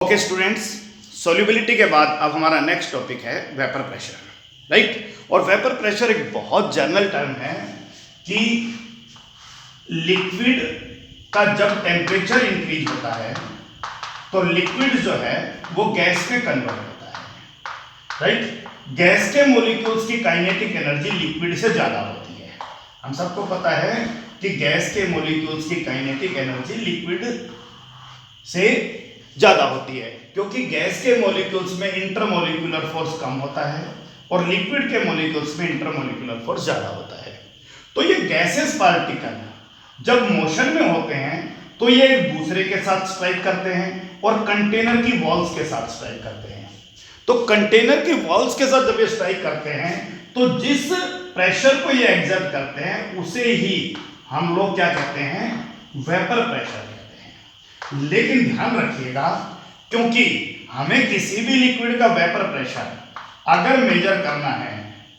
Okay students, solubility के बाद अब हमारा नेक्स्ट टॉपिक है वेपर प्रेशर, राइट। और वेपर प्रेशर एक बहुत जनरल टर्म है कि लिक्विड का जब टेम्परेचर इंक्रीज होता है तो लिक्विड जो है वो गैस में कन्वर्ट होता है, राइट। गैस के मॉलिक्यूल्स की काइनेटिक एनर्जी लिक्विड से ज़्यादा होती है। हम सबको पता है कि गैस के मॉलिक्यूल्स की काइनेटिक एनर्जी लिक्विड से ज़्यादा होती है, क्योंकि गैस के मॉलिक्यूल्स में इंटरमॉलिक्यूलर फोर्स कम होता है और लिक्विड के मॉलिक्यूल्स में इंटरमॉलिक्यूलर फोर्स ज़्यादा होता है। तो ये गैसेस पार्टिकल जब मोशन में होते हैं तो ये एक दूसरे के साथ स्ट्राइक करते हैं और कंटेनर की वॉल्स के साथ स्ट्राइक करते हैं। तो कंटेनर की वॉल्स के साथ जब ये स्ट्राइक करते हैं तो जिस प्रेशर को ये एग्जर्ट करते हैं उसे ही हम लोग क्या कहते हैं, वेपर प्रेशर कहते हैं। लेकिन ध्यान रखिएगा, क्योंकि हमें किसी भी लिक्विड का वेपर प्रेशर अगर मेजर करना है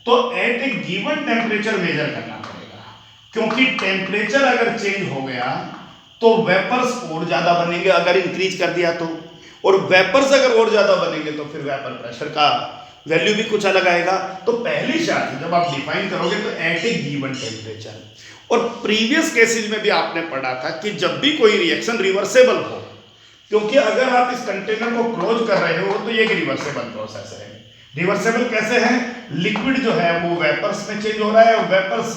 तो eight a given temperature measure करना पड़ेगा, क्योंकि टेम्परेचर अगर चेंज हो गया तो वेपर्स और ज्यादा बनेंगे अगर इंक्रीज कर दिया तो, और वेपर्स अगर और ज्यादा बनेंगे तो फिर वेपर प्रेशर का वैल्यू भी कुछ अलग आएगा। तो पहली शर्त जब आप डिफाइन करोगे तो एट ए गिवन टेम्परेचर। और प्रीवियस केसेज में भी आपने पढ़ा था कि जब भी कोई रिएक्शन रिवर्सेबल हो, क्योंकि अगर आप इस कंटेनर को क्लोज कर रहे हो तो ये एक रिवर्सेबल प्रोसेस है। रिवर्सेबल कैसे है, लिक्विड जो है वो वेपर्स में चेंज हो रहा है और वेपर्स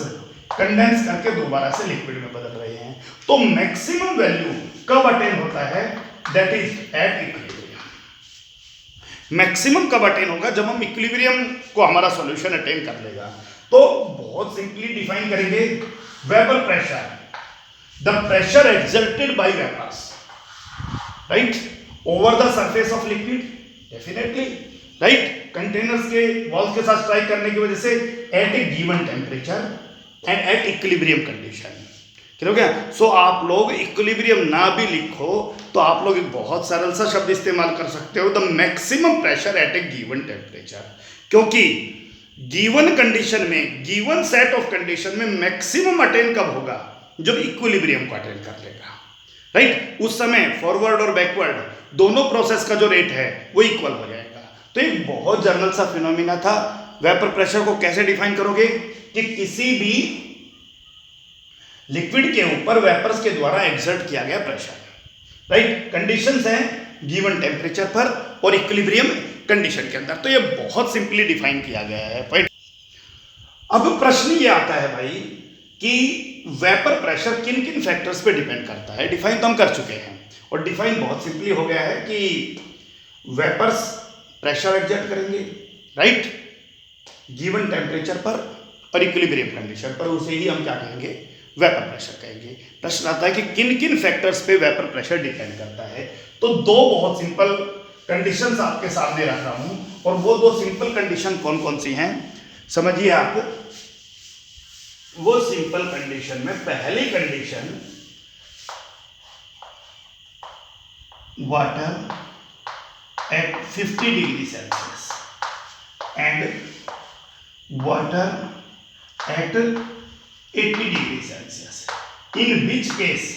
कंडेंस करके दोबारा से लिक्विड में बदल रहे हैं। तो मैक्सिमम वैल्यू कब अटेन होता है, that is at equilibrium. Maximum कब अटेन होगा, जब हम इक्विलिब्रियम को हमारा सॉल्यूशन अटेन कर लेगा। तो बहुत सिंपली डिफाइन करेंगे, vapour pressure, the pressure exerted by vapours, right, over the surface of liquid, definitely, right, containers के वॉल्स के साथ स्ट्राइक करने की वजह से at a given temperature and at equilibrium condition. हो गया। सो आप लोग इक्विलिब्रियम ना भी लिखो तो आप लोग एक बहुत सरल सा शब्द इस्तेमाल कर सकते हो, the maximum pressure at a given temperature, क्योंकि गिवन कंडीशन में, गिवन सेट ऑफ कंडीशन में मैक्सिमम अटेन कब होगा, जब इक्विलिब्रियम को अटेन कर लेगा, राइट। उस समय फॉरवर्ड और बैकवर्ड दोनों प्रोसेस का जो रेट है वो इक्वल हो जाएगा। तो एक बहुत जनरल सा फिनोमिना था। वेपर प्रेशर को कैसे डिफाइन करोगे कि किसी भी लिक्विड के ऊपर वेपर्स के द्वारा एक्सर्ट किया गया प्रेशर, राइट। कंडीशंस हैं गिवन टेम्परेचर पर और इक्विलिब्रियम कंडीशन के अंदर। तो ये बहुत सिंपली डिफाइन किया गया है, पॉइंट। अब प्रश्न ये आता है भाई कि वेपर प्रेशर किन किन फैक्टर्स पे डिपेंड करता है। डिफाइन तो हम कर चुके हैं और डिफाइन बहुत सिंपली हो गया है कि वेपर्स प्रेशर एक्सर्ट करेंगे, राइट, गिवन टेम्परेचर पर और इक्विलिब्रियम कंडीशन पर, उसे ही हम क्या कहेंगे, वेपर प्रेशर कहेंगे। प्रश्न आता है कि किन किन फैक्टर्स पे वेपर प्रेशर डिपेंड करता है। तो दो बहुत सिंपल कंडीशंस आपके सामने रख रहा हूं, और वो दो सिंपल कंडीशन कौन कौन सी हैं समझिए आप। वो सिंपल कंडीशन में पहली condition, water at 50 degree Celsius and water at 80 degree Celsius, in which case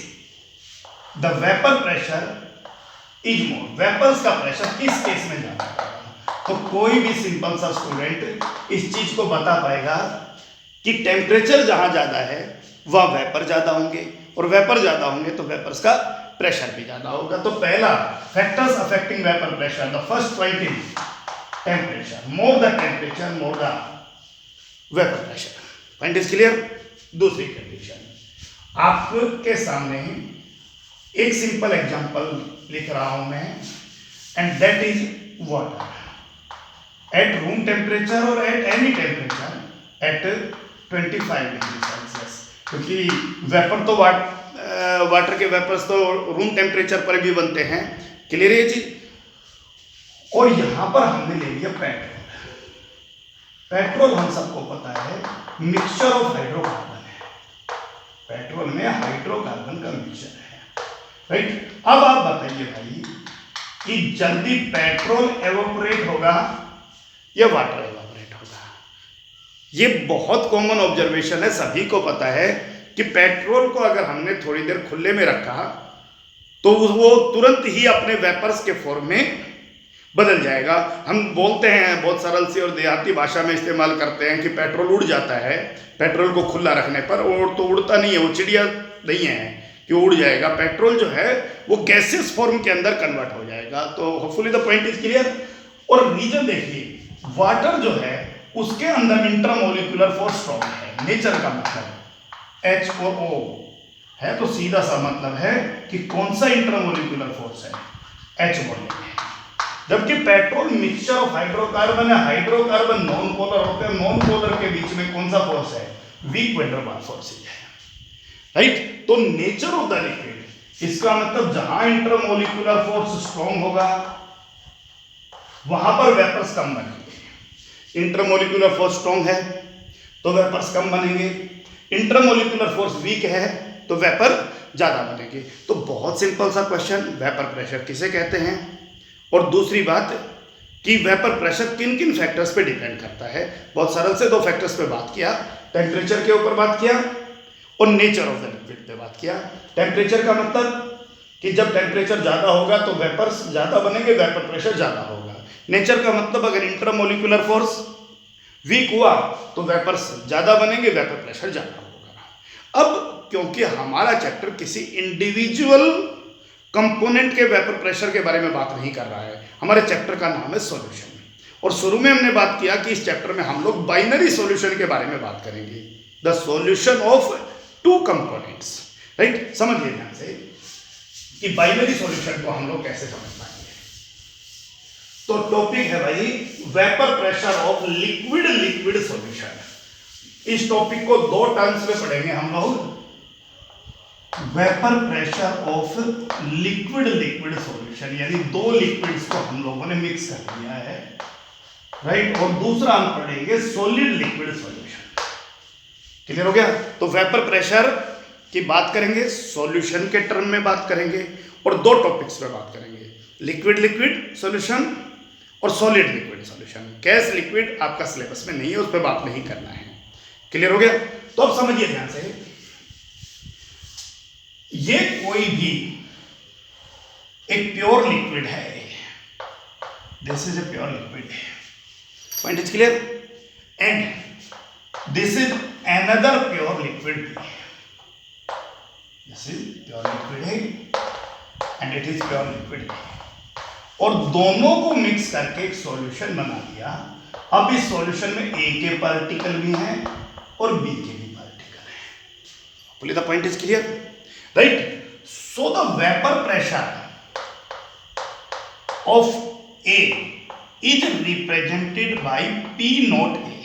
the vapour pressure is more. Vapours का प्रेशर किस केस में ज्यादा होगा। तो कोई भी सिंपल सा स्टूडेंट इस चीज को बता पाएगा कि टेम्परेचर जहां ज्यादा है वह वेपर ज्यादा होंगे, और वेपर ज्यादा होंगे तो वेपर्स का प्रेशर भी ज्यादा होगा। तो पहला factors affecting vapour pressure, the first point is temperature, more the temperature more the vapour pressure. Point is clear. दूसरी कंडीशन, आपके सामने एक सिंपल एग्जांपल लिख रहा हूं मैं, and that is water at room temperature और at any temperature at 25 degree Celsius, क्योंकि वेपर तो वाटर के वेपर्स तो रूम टेम्परेचर पर भी बनते हैं, क्लियर है ये चीज। और यहां पर हमने ले लिया पेट्रोल। पेट्रोल हम सबको पता है मिक्सचर ऑफ हाइड्रोकार्बन है, पेट्रोल में हाइड्रोकार्बन का मिक्सचर है, राइट। अब आप बताइए भाई कि जल्दी पेट्रोल एवोपरेट होगा या वाटर एवोपरेट होगा। ये बहुत कॉमन ऑब्जर्वेशन है, सभी को पता है कि पेट्रोल को अगर हमने थोड़ी देर खुले में रखा तो वो तुरंत ही अपने वेपर्स के फॉर्म में बदल जाएगा। हम बोलते हैं, बहुत सरल सी और देहाती भाषा में इस्तेमाल करते हैं कि पेट्रोल उड़ जाता है पेट्रोल को खुला रखने पर, और तो उड़ता नहीं है, वो चिड़िया नहीं है कि उड़ जाएगा। पेट्रोल जो है वो गैसेस फॉर्म के अंदर कन्वर्ट हो जाएगा। तो hopefully the point is clear. और रीजन देखिए, वाटर जो है उसके अंदर इंटरमोलिकुलर फोर्स स्ट्रॉन्ग है। नेचर का मतलब H और O है, तो सीधा सा मतलब है कि कौन सा इंटरमोलिकुलर फोर्स है, H बॉन्ड है। जबकि पेट्रोल मिक्सचर ऑफ हाइड्रोकार्बन है, हाइड्रोकार्बन नॉन पोलर होते हैं, नॉन पोलर के बीच में कौन सा फोर्स है, weak van der Waals force है, राइट। तो नेचर ऑफ द लिक्विड, इसका मतलब जहां इंटरमोलिकुलर फोर्स स्ट्रॉन्ग होगा वहां पर वेपर्स कम बनेंगे। इंटरमोलिकुलर फोर्स स्ट्रॉन्ग है तो वेपर्स कम बनेंगे, इंटरमोलिकुलर फोर्स वीक है तो वेपर ज्यादा बनेंगे। तो बहुत सिंपल सा क्वेश्चन, वेपर प्रेशर किसे कहते हैं, और दूसरी बात कि वेपर प्रेशर किन किन फैक्टर्स पे डिपेंड करता है। बहुत सरल से दो फैक्टर्स पे बात किया, टेम्परेचर के ऊपर बात किया और नेचर ऑफ द लिक्विड पे बात किया। टेम्परेचर का मतलब कि जब टेम्परेचर ज़्यादा होगा तो वेपर्स ज़्यादा बनेंगे, वेपर प्रेशर ज़्यादा होगा। नेचर का मतलब अगर इंटरमोलिकुलर फोर्स वीक हुआ तो वेपर्स ज़्यादा बनेंगे, वेपर प्रेशर ज़्यादा होगा। अब क्योंकि हमारा चैप्टर किसी इंडिविजुअल कंपोनेंट के वेपर प्रेशर के बारे में बात नहीं कर रहा है, हमारे चैप्टर का नाम है सॉल्यूशन। और शुरू में हमने बात किया कि इस चैप्टर में हम लोग बाइनरी सॉल्यूशन के बारे में बात करेंगे, the solution of two components, right. समझिए ध्यान से कि बाइनरी सॉल्यूशन को हम लोग कैसे समझ पाएंगे। तो टॉपिक है भाई vapour pressure of liquid liquid solution. इस टॉपिक को दो टर्म्स में पढ़ेंगे हम लोग, vapour pressure of liquid liquid solution, यानी दो लिक्विड्स को हम लोगों ने मिक्स कर दिया है, राइट। और दूसरा हम पढ़ेंगे सॉलिड लिक्विड सॉल्यूशन। क्लियर हो गया। तो वेपर प्रेशर की बात करेंगे, सॉल्यूशन के टर्म में बात करेंगे, और दो टॉपिक्स पे बात करेंगे, लिक्विड लिक्विड सॉल्यूशन और solid liquid solution. Gas liquid आपका सिलेबस में नहीं है, उस पर बात नहीं करना है। क्लियर हो गया। तो अब समझिए ध्यान से, ये कोई भी एक प्योर लिक्विड है, this is a pure liquid, point is clear, and this is another pure liquid, this is pure liquid है and it is pure liquid, और दोनों को मिक्स करके एक सॉल्यूशन बना दिया। अब इस सॉल्यूशन में ए के पार्टिकल भी हैं और बी के भी पार्टिकल हैं। बोलिए the point is clear, right. So the vapour pressure of A is represented by P naught A।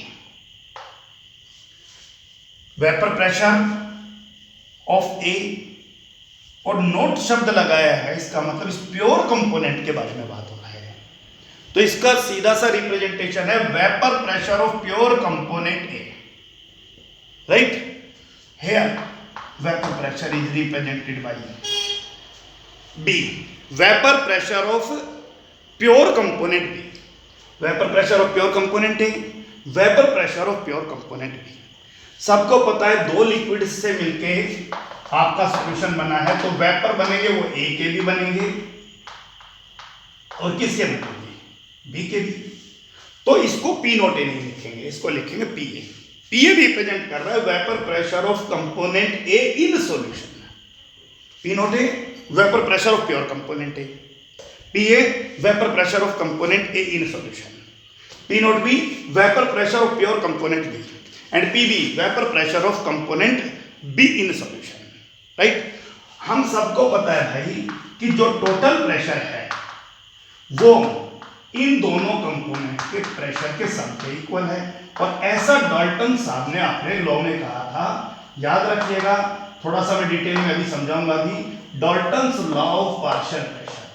Vapour pressure of A, और नोट शब्द लगाया है, इसका मतलब इस प्योर कंपोनेंट के बारे में बात हो रहा है। तो इसका सीधा सा रिप्रेजेंटेशन है vapour pressure of pure component A, right. Here vapour pressure is represented bye B, vapour pressure of pure component B, vapour pressure of pure component A, vapour pressure of pure component B। सबको पता है दो liquid से मिलके आपका solution बना है, तो वेपर बनेंगे वो A के भी बनेंगे और किसके बनेंगे, B के भी। तो इसको P नॉट A नहीं लिखेंगे, इसको लिखेंगे PA। PA भी रिप्रेजेंट कर रहा है vapour pressure of component A in solution. P naught A vapour pressure of pure component A, PA vapour pressure of component A in solution, P naught B vapour pressure of pure component B, and PB vapour pressure of component B in solution, right. हम सबको पता है भाई कि जो total pressure है वो इन दोनों कंपोनेंट के प्रेशर के सम के इक्वल है, और ऐसा डाल्टन साहब ने अपने लॉ में कहा था, याद रखिएगा। थोड़ा सा मैं डिटेल में अभी समझाऊंगा भी, Dalton's law of partial pressure,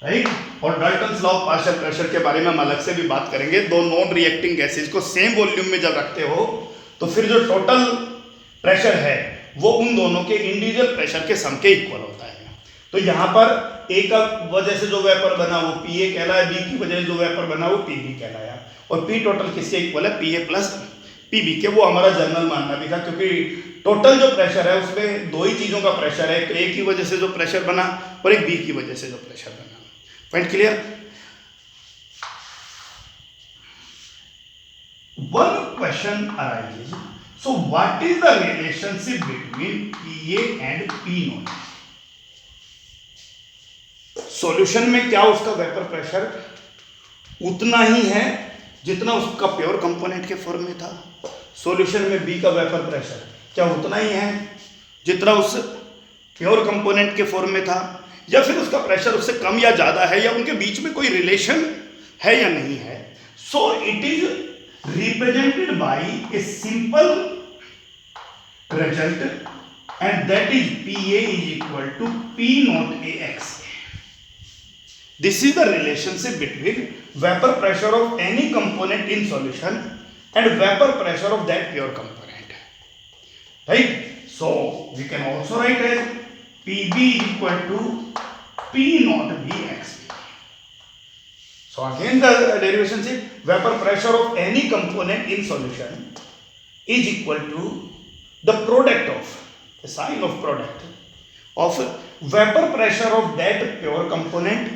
right. और Dalton's law of partial pressure के बारे में हम अलग से भी बात करेंगे। दो नॉन रिएक्टिंग गैसेज को सेम वॉल्यूम में जब रखते हो तो फिर जो टोटल प्रेशर है वो उन दोनों के इंडिविजुअल प्रेशर के सम के इक्वल होता है। तो यहाँ पर ए का वजह से जो वेपर बना वो PA कहलाया, बी की वजह से जो वेपर बना वो PB कहलाया, और P टोटल किसके इक्वल है, PA प्लस PB के। वो हमारा जनरल मानना भी था, क्योंकि टोटल जो प्रेशर है उसमें दो ही चीजों का प्रेशर है, एक की वजह से जो प्रेशर बना और एक बी की वजह से जो प्रेशर बना। Point clear? One question arises, so what is the relationship between PA and P not? Solution में क्या उसका वेपर प्रेशर उतना ही है जितना उसका प्योर कंपोनेंट के फॉर्म में था? सॉल्यूशन में बी का वेपर प्रेशर क्या उतना ही है जितना उस प्योर कंपोनेंट के फॉर्म में था, या फिर उसका प्रेशर उससे कम या ज्यादा है, या उनके बीच में कोई रिलेशन है या नहीं है? सो it is represented bye a simple result and that is PA is equal to P naught AX. This is the relationship between vapor pressure of any component in solution and vapor pressure of that pure component. Right? So we can also write as PB is equal to P naught BX. So again the derivation is vapor pressure of any component in solution is equal to the product of the sign of product of vapor pressure of that pure component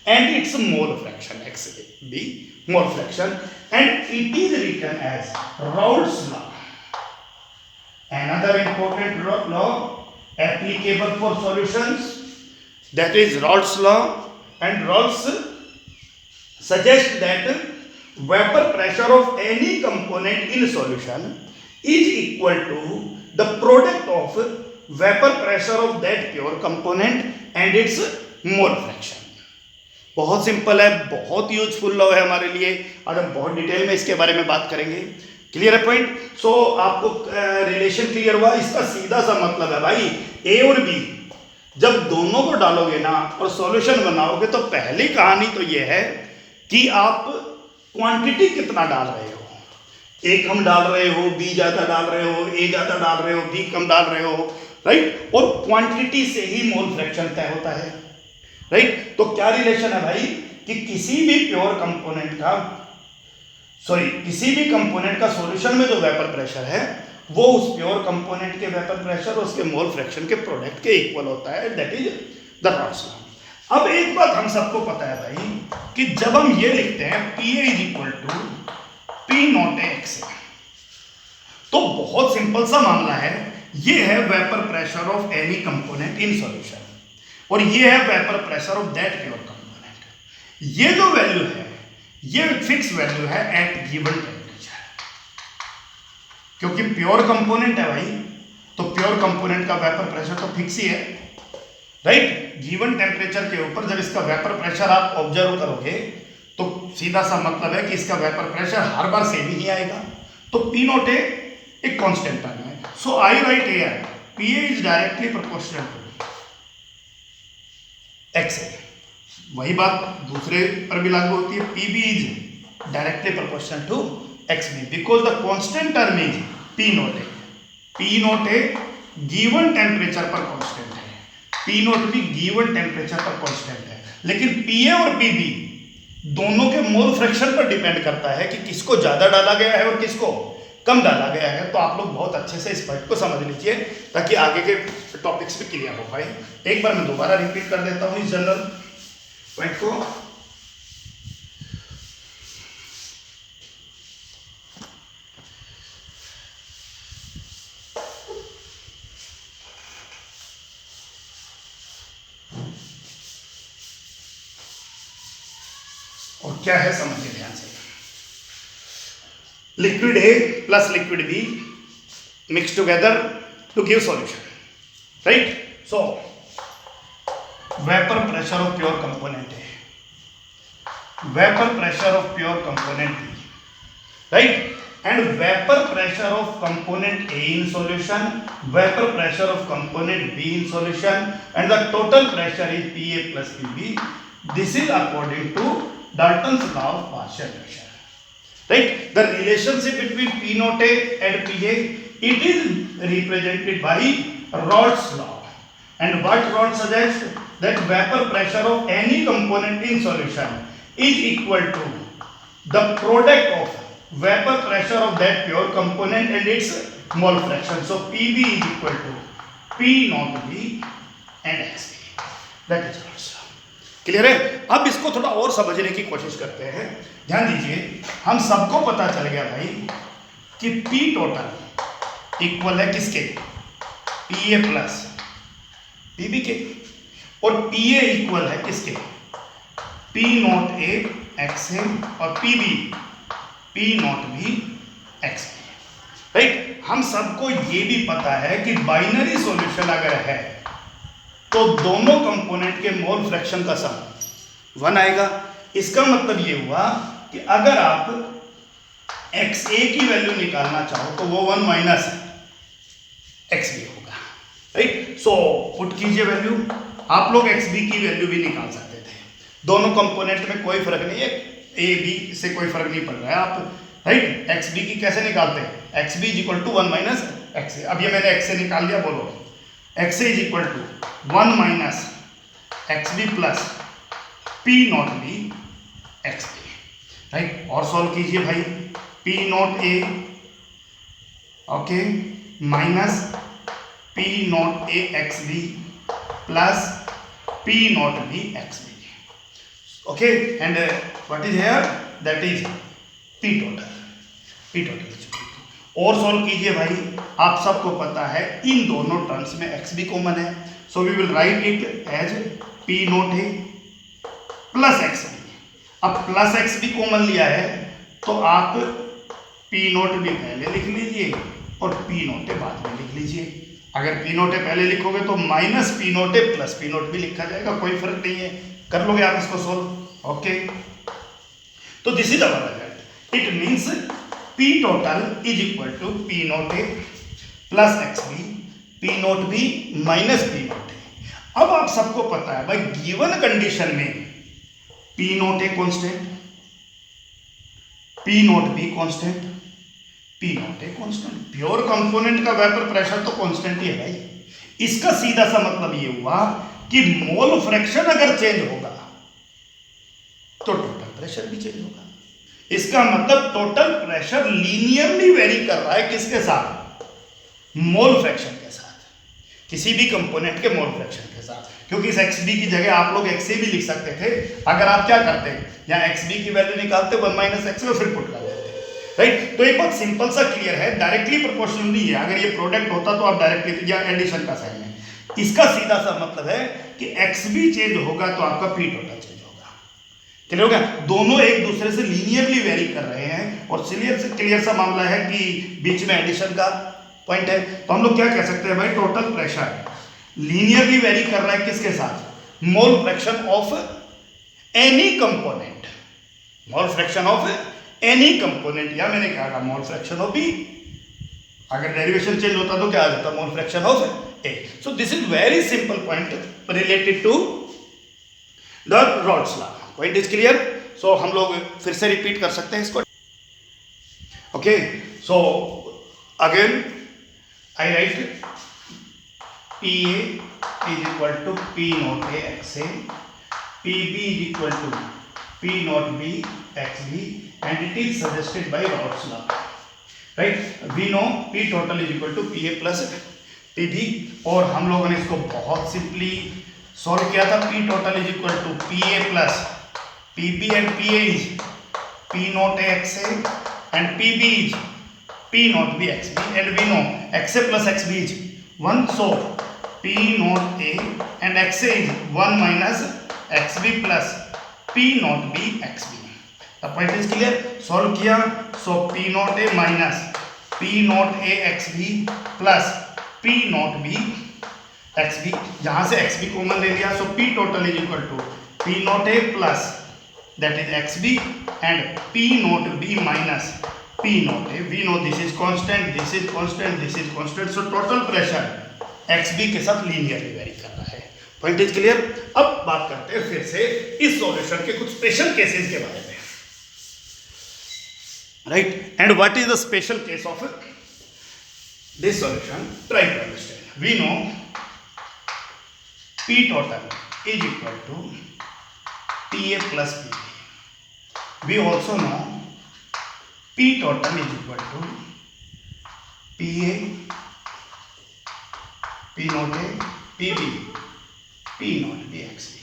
and its mole fraction XB mole fraction, and it is written as Raoult's law. Another important law applicable for solutions, that is Raoult's law, and Raoult's suggests that vapor pressure of any component in solution is equal to the product of vapor pressure of that pure component and its mole fraction. बहुत simple है, बहुत useful law है हमारे लिए। आज हम बहुत detail में इसके बारे में बात करेंगे। क्लियर है पॉइंट? सो आपको रिलेशन क्लियर हुआ? इसका सीधा सा मतलब है भाई, ए और बी जब दोनों को डालोगे ना और सॉल्यूशन बनाओगे तो पहली कहानी तो ये है कि आप क्वांटिटी कितना डाल रहे हो। ए कम डाल रहे हो, बी ज्यादा डाल रहे हो, ए ज्यादा डाल रहे हो, बी कम डाल रहे हो, राइट? और क्वांटिटी से ही मोल फ्रैक्शन तय होता है, राइट? तो क्या रिलेशन है भाई कि किसी भी प्योर कंपोनेंट का किसी भी कंपोनेंट का सॉल्यूशन में जो वेपर प्रेशर है वो उस प्योर कंपोनेंट के वेपर प्रेशर और उसके मोल फ्रैक्शन के प्रोडक्ट के इक्वल होता है। That is the Rawls law. अब एक बात हम सबको पता है भाई कि जब हम ये लिखते हैं PA is equal to P naught X, तो बहुत सिंपल सा मामला है। ये है vapour pressure of any component in solution और ये है vapour pressure of that pure component. ये जो वैल्यू है ये फिक्स वैल्यू है एट गिवन टेम्परेचर, क्योंकि प्योर कंपोनेंट है भाई, तो प्योर कंपोनेंट का वेपर प्रेशर तो फिक्स ही है, राइट? गिवन टेम्परेचर के ऊपर जब इसका वेपर प्रेशर आप ऑब्जर्व करोगे तो सीधा सा मतलब है कि इसका वेपर प्रेशर हर बार सेम ही आएगा। तो P नॉट ए एक कांस्टेंट टर्म है। So I write here PA is directly proportional to X. वही बात दूसरे पर भी लागू होती है, PB is directly proportional to X में, because the constant term is P naught A. P naught A given temperature पर कांस्टेंट है, P नॉट भी गिवन टेम्परेचर पर कांस्टेंट है, लेकिन PA और PB दोनों के मोल फ्रैक्शन पर डिपेंड करता है कि किसको ज्यादा डाला गया है और किसको कम डाला गया है। तो आप लोग बहुत अच्छे से इस पॉइंट को समझ लीजिए ताकि आगे के टॉपिक्स भी क्लियर हो पाए। एक बार मैं दोबारा रिपीट कर देता हूं इस जनरल पॉइंट को। और क्या है समझिए ध्यान से। Liquid A plus liquid B mix together to give solution, right? So vapour pressure of pure component है, vapour pressure of pure component B, right? And vapour pressure of component A in solution, vapour pressure of component B in solution, and the total pressure is PA plus PB. This is according to Dalton's law of partial pressure, right? The relationship between P naught A and PA, it is represented by Raoult's law. And what Raoult suggests, that vapor pressure of any component in solution is equal to the product of vapor pressure of that pure component and its mole fraction. So PV is equal to P naught V and XV. That is also clear है. अब इसको थोड़ा और समझने की कोशिश करते हैं. ध्यान दीजिए, हम सबको पता चल गया भाई कि P टोटल इक्वल है किसके, PA प्लस PB के, और PA इक्वल है किसके, P नॉट A XA और P naught B XB. Right. हम सबको ये भी पता है कि बाइनरी सॉल्यूशन अगर है तो दोनों कंपोनेंट के मोल फ्रैक्शन का सम 1 आएगा. इसका मतलब ये हुआ कि अगर आप XA की वैल्यू निकालना चाहो तो वो 1 माइनस XB होगा. राइट. सो पुट कीजिए वैल्यू. आप लोग XB की वैल्यू भी निकाल सकते थे. दोनों कंपोनेंट में कोई फर्क नहीं है, A B से कोई फर्क नहीं पड़ रहा है. आप राइट XB की कैसे निकालते हैं, XB is equal to 1 minus XA. अब ये मैंने XA निकाल दिया, बोलो XA is equal to 1 minus XB plus P naught B XB. Right. और सॉल्व कीजिए भाई. P naught A okay minus P naught A XB plus P naught B XB. Okay and what is here, that is P total. P total और solve कीजिए भाई. आप सबको पता है इन दोनों टर्म्स में XB कॉमन है. So we will write it as P naught A plus XB. अब प्लस XB कॉमन लिया है तो आप P नॉट B पहले लिख लीजिए और P नॉट A बाद में लिख लीजिए. अगर P नॉट A पहले लिखोगे तो minus P naught A plus P naught B लिखा जाएगा, कोई फर्क नहीं है. कर लोगे आप इसको सॉल्व. ओके. तो this is our result. It means P total is equal to P naught A plus XB, P naught B minus P naught A. अब आप सबको पता है भाई गिवन कंडीशन में P naught A constant, P naught B constant, P naught A constant. Pure component का vapour pressure तो constant ही है भाई. इसका सीधा सा मतलब ये हुआ कि मोल फ्रैक्शन अगर चेंज होगा तो टोटल प्रेशर भी चेंज होगा. इसका मतलब टोटल प्रेशर लीनियरली वेरी कर रहा है किसके साथ, मोल फ्रैक्शन के साथ, किसी भी कंपोनेंट के मोल फ्रैक्शन के साथ. क्योंकि इस XB की जगह आप लोग XA भी लिख सकते थे. अगर आप क्या करते हैं, यहाँ XB की वैल्यू निकालते 1 माइनस XA और फिर पुट कर देते. राइट. तो एक बात सिंपल सा क्लियर है, डायरेक्टली प्रोपोर्शनली है. अगर ये प्रोडक्ट होता तो आप डायरेक्टली या एडिशन का साइन है. इसका सीधा सा मतलब है कि XB चेंज होगा तो आपका P टोटल चेंज होगा. क्लियर हो गया. दोनों एक दूसरे से लीनियरली वेरी कर रहे हैं और क्लियर सा मामला है कि बीच में एडिशन का पॉइंट है. तो हम लोग क्या कह सकते हैं भाई, टोटल प्रेशर लीनियरली वेरी कर रहा है किसके साथ, mole fraction of any component, mole fraction of any component, या मैंने क्या कहा मोल फ्रैक्शन ऑफ बी. अगर डेरिवेशन चेंज होता तो क्या आ जाता, mole fraction of A. So this is very simple point related to the Raoult's law. Point is clear. सो हम लोग फिर से रिपीट कर सकते हैं इसको. Okay. So again I write PA is equal to P naught A XA, PB is equal to P naught B XB, and it is suggested by Rod's law. Right? We know P total is equal to PA plus PB, और हम लोगों ने इसको बहुत simply solve किया था. P total is equal to PA plus PB, and PA is P naught A XA and PB is P naught B XB, and we know XA plus XB is 1, so P naught A and XA is 1 minus XB plus P naught B XB. The point is clear. Solve किया, so P naught A minus P naught A XB plus P naught B XB. जहाँ से XB common ले लिया, so P total is equal to P naught A plus that is XB and P naught B minus P naught A. We know this is constant, this is constant, this is constant. So total pressure XB के साथ linearly very कर रहा है. Point is clear. अब बात करते हैं फिर से इस सॉल्यूशन के कुछ स्पेशल केसेस के बारे में. Right. And what is the special case of this solution? Try to understand. We know P total is equal to PA plus PB. We also know P total is equal to P A, P not A, P B, P not B X B.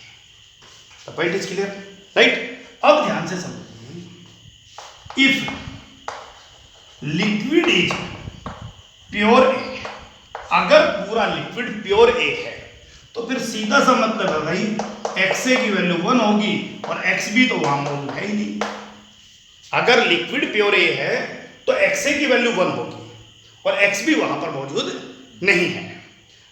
The point is clear, right. अब ध्यान से समझिए, if liquid is pure A, अगर पूरा liquid pure ए है तो फिर सीधा सा मतलब है भाई एक्स ए की वैल्यू 1 होगी और एक्स बी तो वहां मौजूद है ही नहीं। अगर लिक्विड प्योर ए है तो एक्स ए की वैल्यू 1 होगी और एक्स बी वहां पर मौजूद नहीं है,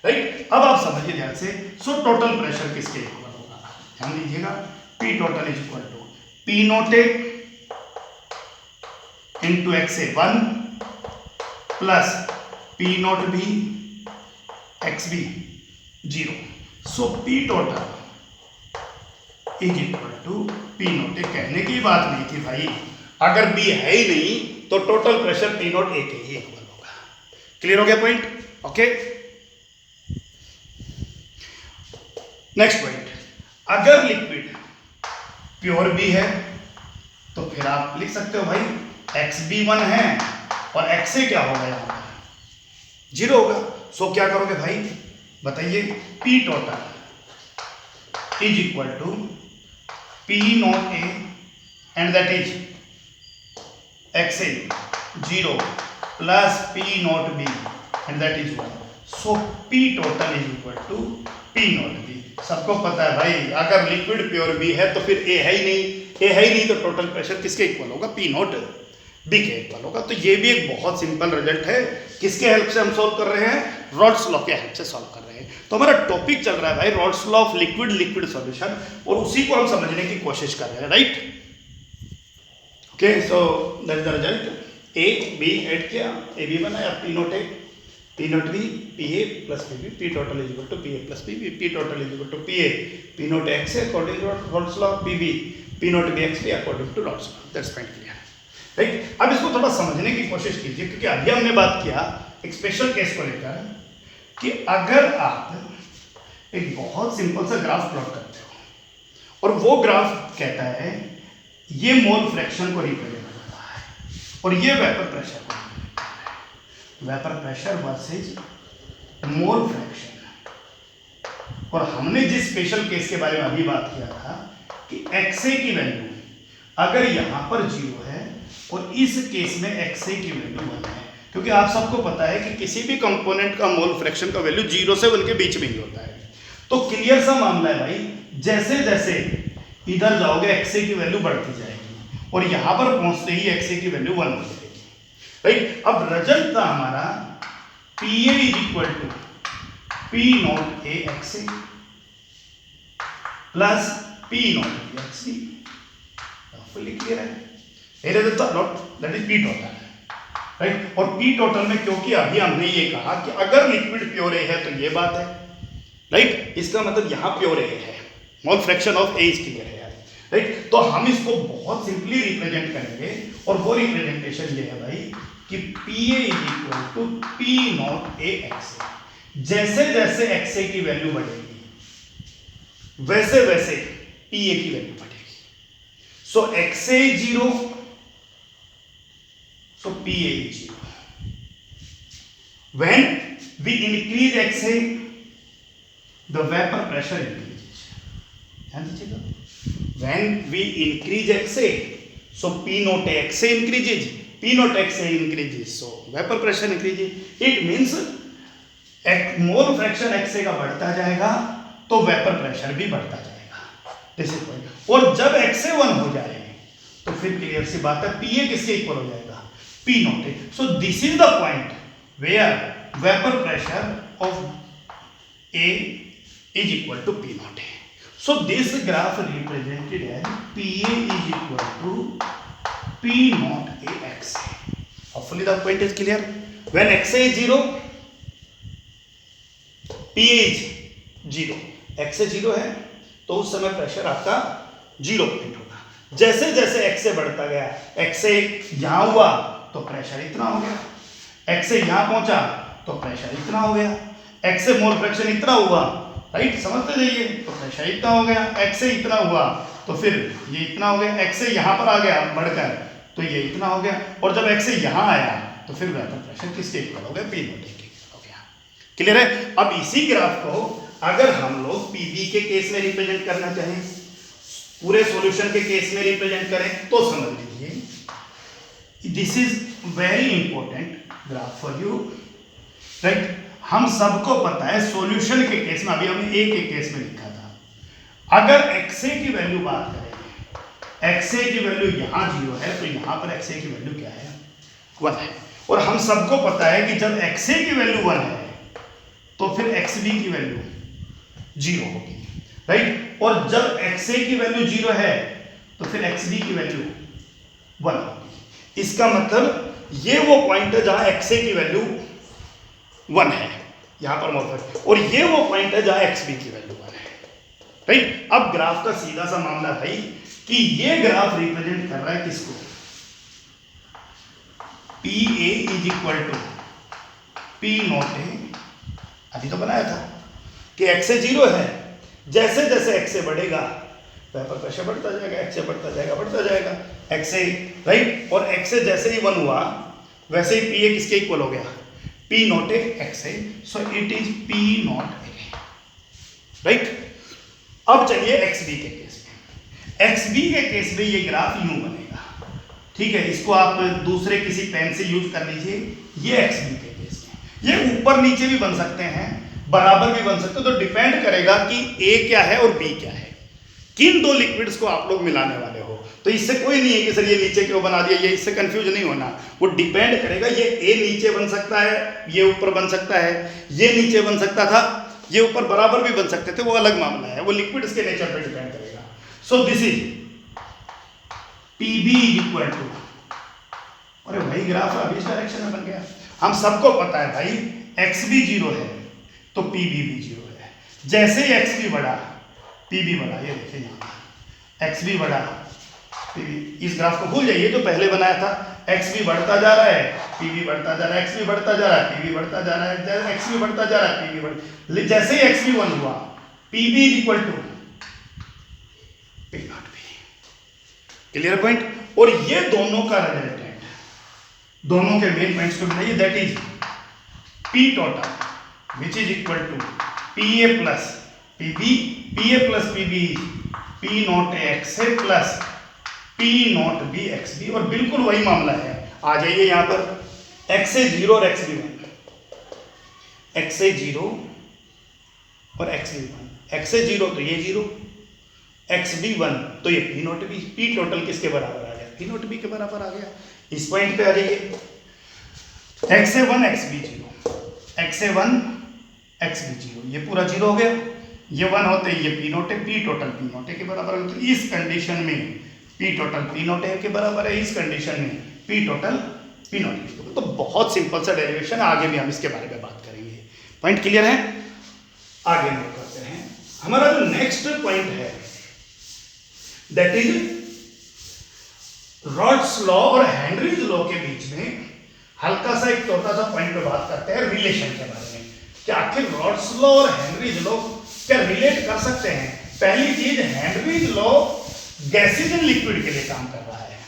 राइट। अब आप समझिए ध्यान से, सो टोटल प्रेशर किसके इक्वल होगा, ध्यान दीजिएगा। P total is equal to P not A into X A 1 plus P not B X B 0। So P total is equal to P not A. कहने की बात नहीं थी भाई, अगर बी है ही नहीं तो total pressure P not a के ही इक्वल होगा। क्लियर हो गया पॉइंट, ओके। नेक्स्ट पॉइंट, अगर लिक्विड प्योर बी है तो फिर आप लिख सकते हो भाई एक्स बी 1 है और एक्स ए क्या होगा, यहां पर 0 होगा। सो क्या करोगे भाई बताइए, P total is equal to P not A and that is X A 0 plus P not B and that is 1। So P total is equal to P not B. सबको पता है भाई, अगर लिक्विड प्योर बी है तो फिर ए है ही नहीं, ए है ही नहीं तो टोटल प्रेशर किसके इक्वल होगा, पी नॉट बी के इक्वल होगा। तो ये भी एक बहुत सिंपल रिजल्ट है। किसके हेल्प से हम सॉल्व कर रहे हैं, रॉल्स लॉ के हेल्प से सॉल्व कर रहे हैं। तो हमारा टॉपिक चल रहा है भाई Rawls law of liquid liquid solution, और उसी को हम समझने की कोशिश कर रहे हैं, right. Okay, so that is the result. A B add किया, ए बी बनाया, P not A P not B P A plus P B, P total is equal to P A plus P B, P total is equal to P A P nought X A according to Raoult's law, P B P not B X B according to Raoult's law. That's point clear, right. अब इसको थोड़ा समझने की कोशिश कीजिए, क्योंकि अभी हमने बात किया एक स्पेशल केस को लेकर कि अगर आप एक बहुत सिंपल सा ग्राफ प्लॉट करते हो और वो ग्राफ कहता है ये मोल फ्रैक्शन को रिप्रेजेंट करता है और ये वेपर प्रेशर को, vapour pressure versus mole fraction, और हमने जिस स्पेशल केस के बारे में अभी बात किया था कि एक्सए की वैल्यू अगर यहां पर 0 है और इस केस में एक्सए की वैल्यू 1 है, क्योंकि आप सबको पता है कि किसी भी कंपोनेंट का मोल फ्रैक्शन का वैल्यू 0 से 1 के बीच में ही होता है। तो क्लियर सा मामला है भाई, जैसे जैसे इधर जाओगे एक्सए की वैल्यू बढ़ती जाएगी और यहां पर पहुंचते ही एक्सए की वैल्यू 1 हो जाएगी, राइट। अब रिजल्ट था हमारा P A is equal to P not A X A plus P not B X B. Fully clear है, that is P total, right. और पी टोटल में क्योंकि अभी हमने ये कहा कि अगर लिक्विड प्योर ए है तो ये बात है, राइट। इसका मतलब यहां प्योर ए है, मोल fraction of A is clear है, राइट। तो हम इसको बहुत सिंपली रिप्रेजेंट करेंगे और वो रिप्रेजेंटेशन ये है भाई कि P A is equal to P not A X A. जैसे जैसे एक्स ए की वैल्यू बढ़ेगी वैसे वैसे पी ए की वैल्यू बढ़ेगी। सो x A 0, so PA is 0. When we increase XA, the vapor pressure increases. ध्यान दीजिएगा, when we increase XA, so P naught XA increases, P naught XA increases, so vapor pressure increases. It means mole fraction XA का बढ़ता जाएगा तो vapour pressure भी बढ़ता जाएगा, this is point. और जब XA 1 हो जाए तो फिर क्लियर सी बात है PA किसके इक्वल हो जाएगा, P naught A. So this is the point where vapor pressure of A is equal to P naught A. So this graph represented as PA is equal to P naught A XA. Hopefully the point is clear. When XA is 0, PA is 0. XA 0 है तो उस समय pressure आपका 0 point होगा। जैसे जैसे XA बढ़ता गया, XA यहां हुआ तो प्रेशर इतना हो गया, एक्स यहां पहुंचा तो प्रेशर इतना हो गया, एक्स मोल फ्रैक्शन इतना हुआ, राइट, समझते जाइए, तो प्रेशर इतना हो गया, एक्स इतना हुआ तो फिर ये इतना हो गया, एक्स यहां पर आ गया बढ़कर तो ये इतना हो गया, और जब एक्स यहां आया तो फिर वेपर प्रेशर किसके इक्वल हो गया, पी नॉट ए के हो गया। क्लियर है। अब इसी ग्राफ को अगर हम लोग पीबी के केस में रिप्रेजेंट करना चाहें, पूरे सॉल्यूशन के केस में रिप्रेजेंट करें, तो समझ लीजिए this is very important graph for you, right. हम सबको पता है सॉल्यूशन के केस में, अभी हमने ए के केस में लिखा था, अगर एक्सए की वैल्यू बात करें, एक्सए की वैल्यू यहाँ 0 है, तो यहाँ पर एक्सए की वैल्यू क्या है, 1 है। और हम सबको पता है कि जब एक्सए की वैल्यू 1 है तो फिर एक्सबी की वैल्यू 0 होगी, राइट। और जब एक्सए की वैल्यू 0 है तो फिर एक्सबी की वैल्यू 1 होगी। इसका मतलब ये वो पॉइंट है जहां एक्सए की वैल्यू 1 है, यहां पर मौजूद, और ये वो पॉइंट है जहां एक्सबी की वैल्यू 1 है, राइट। अब ग्राफ का सीधा सा मामला भाई कि ये ग्राफ रिप्रेजेंट कर रहा है किसको, P A is equal to P not A, अभी तो बनाया था कि एक्सए 0 है, जैसे जैसे एक्सए बढ़ेगा वेपर प्रेशर बढ़ता जाएगा, एक्सए बढ़ता जाएगा एक्सए, राइट। और एक्सए जैसे ही 1 हुआ वैसे ही पी ए किसके इक्वल हो गया, P not A X A, so it is P not A, right. अब चलिए एक्सबी के केस में, एक्सबी के केस में ये ग्राफ यूं बनेगा, ठीक है। इसको आप दूसरे किसी पेन से यूज कर लीजिए। ये एक्सबी के केस में ये ऊपर नीचे भी बन सकते हैं, बराबर भी बन सकते हैं, तो डिपेंड करेगा कि ए क्या है और बी क्या है, किन दो लिक्विड्स को आप लोग मिलाने वाले हो। तो इससे कोई नहीं है कि सर ये नीचे क्यों बना दिया, ये इससे कंफ्यूज नहीं होना, वो डिपेंड करेगा। ये ए नीचे बन सकता है, ये ऊपर बन सकता है, ये नीचे बन सकता था, ये ऊपर बराबर भी बन सकते थे, वो अलग मामला है, वो लिक्विड्स के नेचर पर डिपेंड करेगा। So this is PB equal to, अरे भाई ग्राफ अभी इस डायरेक्शन में बन गया। हम सबको पता है भाई एक्सबी 0 है तो पीबी भी 0 है, जैसे ही एक्सबी बढ़ा पीबी बढ़ा, ये देखिए यहाँ एक्सबी बढ़ा पीबी, इस ग्राफ को भूल जाइए जो पहले बनाया था, एक्सबी बढ़ता जा रहा है पीबी बढ़ता जा रहा है, एक्सबी बढ़ता जा रहा है पीबी बढ़ता जा रहा है, एक्सबी बढ़ता जा रहा है पीबी बढ़, जैसे ही एक्सबी 1 हुआ PB is equal to P not B, clear point. और ये दोनों का रिजल्टेंट, दोनों के मेन पॉइंट्स को मिलाइए, that is P total which is equal to P A plus P B, P A plus P B P not A X A plus P not B X B, और बिल्कुल वही मामला है। आ जाइए यहाँ पर एक्स ए 0 और एक्स बी 1, एक्स ए 0 और एक्स बी 1, एक्स ए 0 तो ये 0, एक्स बी 1 तो ये P not B, P total किसके बराबर आ गया, पी नॉट बी के बराबर आ गया। इस पॉइंट पे आ जाइए, x A 1 x B 0, x A 1 x B 0, ये पूरा 0 हो गया, ये 1 होते ही ये पी नॉट है, पी टोटल पी नॉट के बराबर है। तो इस कंडीशन में पी टोटल पी नॉट के बराबर है, इस कंडीशन में पी टोटल पी नॉट के बराबर। तो बहुत सिंपल सा डेरिवेशन, आगे भी हम इसके बारे में बात करेंगे। पॉइंट क्लियर है, आगे मूव करते हैं। हमारा जो नेक्स्ट पॉइंट है दैट इज रॉड्स लॉ और हेनरीज लॉ के बीच में हल्का सा एक छोटा सा पॉइंट पे बात करते हैं रिलेशन के बारे में, कि आखिर रॉड्स लॉ और हेनरीज लॉ क्या रिलेट कर सकते हैं। पहली चीज, Henry's law gases and liquid के लिए काम कर रहा है,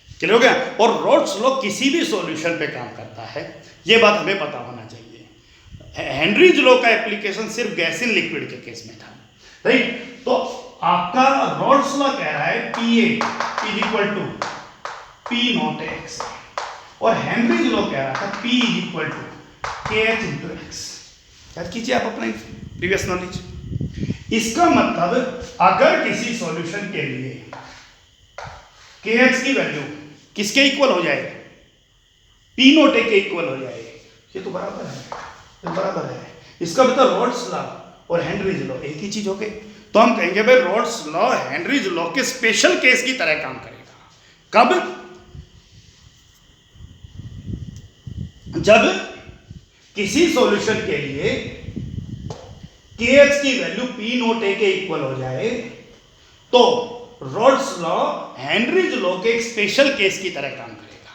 क्लियर हो गया, और रॉड्स लॉ किसी भी सॉल्यूशन पे काम करता है, ये बात हमें पता होना चाहिए। हेनरीज लॉ का एप्लीकेशन सिर्फ गैस इन लिक्विड के केस में था, राइट। तो आपका रॉड्स लॉ कह रहा है P A is equal to P nought X, और हेनरीज लॉ कह रहा था P is equal to K H into X. याद कीजिए आप अपना प्रीवियस नॉलेज। इसका मतलब अगर किसी सॉल्यूशन के लिए के एच की वैल्यू किसके इक्वल हो जाए, पी नॉट ए के इक्वल हो जाए, ये तो बराबर है, ये बराबर है। इसका मतलब रॉड्स लॉ और हेनरीज लॉ एक ही चीज हो गई। तो हम कहेंगे भाई रॉड्स लॉ हेनरीज लॉ के स्पेशल केस की तरह काम करेगा। कब, जब किसी सॉल्यूशन के लिए KH की वैल्यू P नोट A के इक्वल हो जाए तो रॉड्स लॉ हेनरीज लॉ के एक स्पेशल केस की तरह काम करेगा।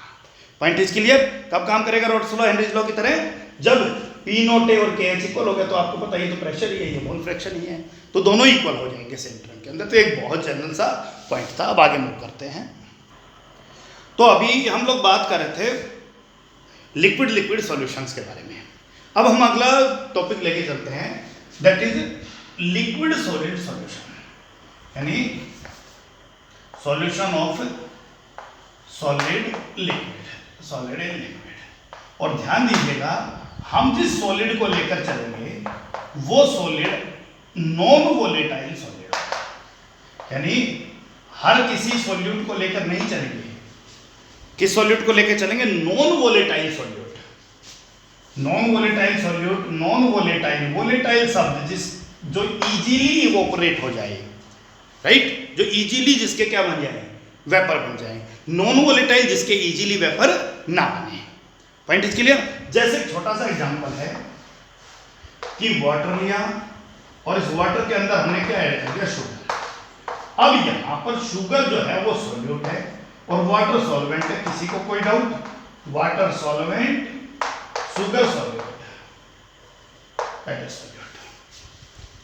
Point is clear. कब काम करेगा रॉड्स लॉ हेनरीज लॉ की तरह, जब P नोट A और KH इक्वल हो गया। तो आपको पता है ये तो प्रेशर ही है, ये मोल फ्रैक्शन ही है, तो दोनों इक्वल हो जाएंगे सेंटर के अंदर। तो एक बहुत जनरल सा पॉइंट था। अब आगे मूव करते हैं। तो अभी हम लोग बात कर रहे थे लिक्विड लिक्विड सॉल्यूशंस के बारे में। अब हम अगला टॉपिक लेके चलते हैं, that is liquid solid solution, यानी solution of solid liquid, solid and liquid. और ध्यान दीजिएगा, हम जिस सॉलिड को लेकर चलेंगे वो सॉलिड नॉन वोलेटाइल सॉलिड, यानी हर किसी सॉल्यूट को लेकर नहीं चलेंगे। किस सॉल्यूट को लेकर चलेंगे? Non volatile solute. Non volatile solute, non volatile, volatile शब्द जिस जो इजीली इवोपरेट हो जाए, राइट, जो इजीली जिसके क्या बन जाए? वेपर बन जाए। नॉन वोलेटाइल जिसके इजीली वेपर ना बने। Point is clear? जैसे एक छोटा सा एग्जांपल है कि वाटर लिया और इस वाटर के अंदर हमने क्या ऐड कर दिया? शुगर। अब यहां पर शुगर जो है वो सॉल्यूट है और वाटर सॉल्वेंट है। किसी को कोई doubt? Water solvent, sugar solute,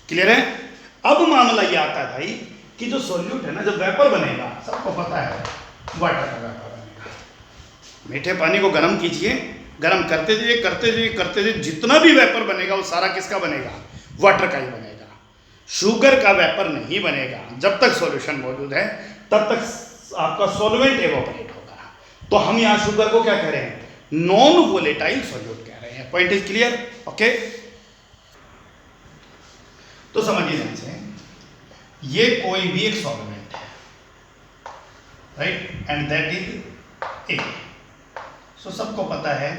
clear है? अब मामला ये आता है भाई कि जो सॉल्यूट है ना, जब वेपर बनेगा, सबको पता है वाटर का वेपर बनेगा। मीठे पानी को गर्म कीजिए, गर्म करते जाइए करते जाइए करते जाइए, जितना भी वेपर बनेगा वो सारा किसका बनेगा? वाटर का ही बनेगा। शुगर का वेपर नहीं बनेगा। जब तक सॉल्यूशन मौजूद है तब तक आपका सॉल्वेंट एवोपरेट होगा। तो हम यहां शुगर को क्या कह रहे हैं? नॉन वोलेटाइल सॉल्यूट कह रहे हैं। Point is clear? ओके, तो समझिए ध्यान से, ये कोई भी एक सॉल्वेंट है, right, and that is A. So सबको पता है